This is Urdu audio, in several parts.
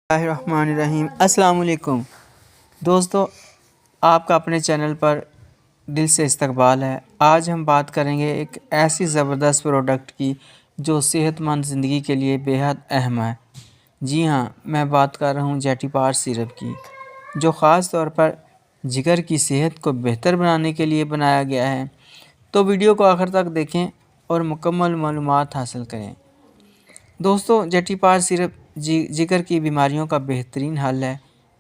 الرحمن الرحیم۔ السلام علیکم دوستو، آپ کا اپنے چینل پر دل سے استقبال ہے۔ آج ہم بات کریں گے ایک ایسی زبردست پروڈکٹ کی جو صحت مند زندگی کے لیے بے حد اہم ہے۔ جی ہاں، میں بات کر رہا ہوں جیٹی پار سیرپ کی، جو خاص طور پر جگر کی صحت کو بہتر بنانے کے لیے بنایا گیا ہے۔ تو ویڈیو کو آخر تک دیکھیں اور مکمل معلومات حاصل کریں۔ دوستو، جیٹی پار سیرپ جگر کی بیماریوں کا بہترین حل ہے۔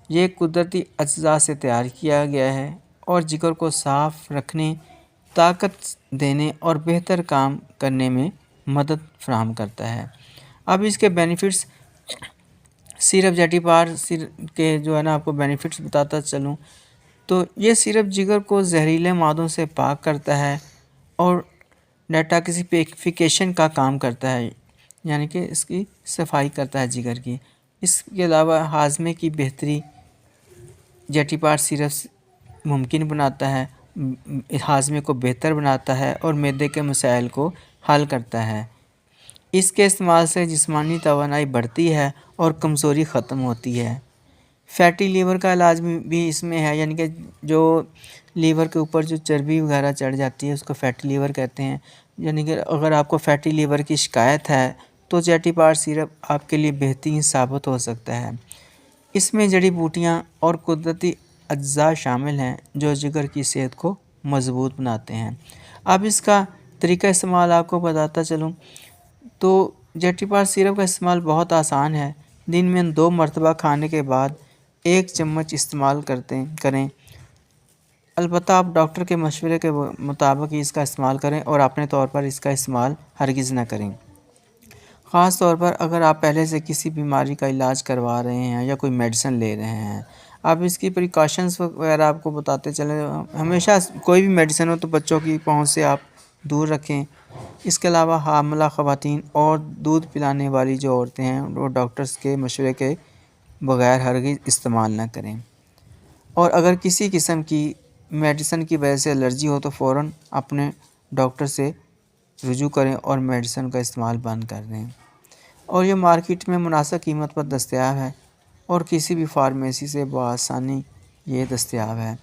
یہ قدرتی اجزاء سے تیار کیا گیا ہے اور جگر کو صاف رکھنے، طاقت دینے اور بہتر کام کرنے میں مدد فراہم کرتا ہے۔ اب اس کے بینیفٹس، سیرپ جیٹی پار کے آپ کو بینیفٹس بتاتا چلوں تو یہ سیرپ جگر کو زہریلے مادوں سے پاک کرتا ہے اور ڈیٹاکسیفیکیشن کا کام کرتا ہے، یعنی کہ اس کی صفائی کرتا ہے جگر کی۔ اس کے علاوہ ہاضمے کی بہتری جیٹی پار سیرپ ممکن بناتا ہے، ہاضمے کو بہتر بناتا ہے اور معدے کے مسائل کو حل کرتا ہے۔ اس کے استعمال سے جسمانی توانائی بڑھتی ہے اور کمزوری ختم ہوتی ہے۔ فیٹی لیور کا علاج بھی اس میں ہے، یعنی کہ جو لیور کے اوپر جو چربی وغیرہ چڑھ جاتی ہے اس کو فیٹی لیور کہتے ہیں۔ یعنی کہ اگر آپ کو فیٹی لیور کی شکایت ہے تو جیٹی پار سیرپ آپ کے لیے بہترین ثابت ہو سکتا ہے۔ اس میں جڑی بوٹیاں اور قدرتی اجزاء شامل ہیں جو جگر کی صحت کو مضبوط بناتے ہیں۔ اب اس کا طریقہ استعمال آپ کو بتاتا چلوں تو جیٹی پار سیرپ کا استعمال بہت آسان ہے۔ دن میں 2 مرتبہ کھانے کے بعد 1 چمچ استعمال کریں۔ البتہ آپ ڈاکٹر کے مشورے کے مطابق ہی اس کا استعمال کریں اور اپنے طور پر اس کا استعمال ہرگز نہ کریں۔ خاص طور پر اگر آپ پہلے سے کسی بیماری کا علاج کروا رہے ہیں یا کوئی میڈیسن لے رہے ہیں۔ اب اس کی پریکاشنز وغیرہ آپ کو بتاتے چلیں۔ ہمیشہ کوئی بھی میڈیسن ہو تو بچوں کی پہنچ سے آپ دور رکھیں۔ اس کے علاوہ حاملہ خواتین اور دودھ پلانے والی جو عورتیں ہیں وہ ڈاکٹرز کے مشورے کے بغیر ہرگز استعمال نہ کریں۔ اور اگر کسی قسم کی میڈیسن کی وجہ سے الرجی ہو تو فوراً اپنے ڈاکٹر سے رجوع کریں اور میڈیسن کا استعمال بند کر دیں۔ اور یہ مارکیٹ میں مناسب قیمت پر دستیاب ہے اور کسی بھی فارمیسی سے بآسانی یہ دستیاب ہے۔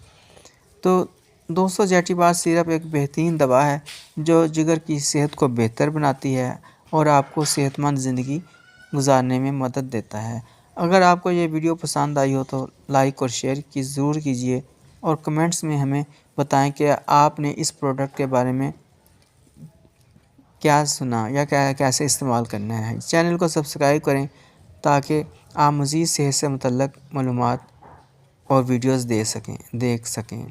تو دوستو، جیٹی پار سیرپ ایک بہترین دوا ہے جو جگر کی صحت کو بہتر بناتی ہے اور آپ کو صحت مند زندگی گزارنے میں مدد دیتا ہے۔ اگر آپ کو یہ ویڈیو پسند آئی ہو تو لائک اور شیئر ضرور کیجیے اور کمنٹس میں ہمیں بتائیں کہ آپ نے اس پروڈکٹ کے بارے میں کیا سنا یا کیسے استعمال کرنا ہے۔ چینل کو سبسکرائب کریں تاکہ آپ مزید صحت سے متعلق معلومات اور ویڈیوز دیکھ سکیں۔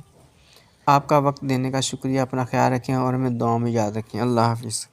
آپ کا وقت دینے کا شکریہ۔ اپنا خیال رکھیں اور ہمیں دعاؤں میں یاد رکھیں۔ اللہ حافظ۔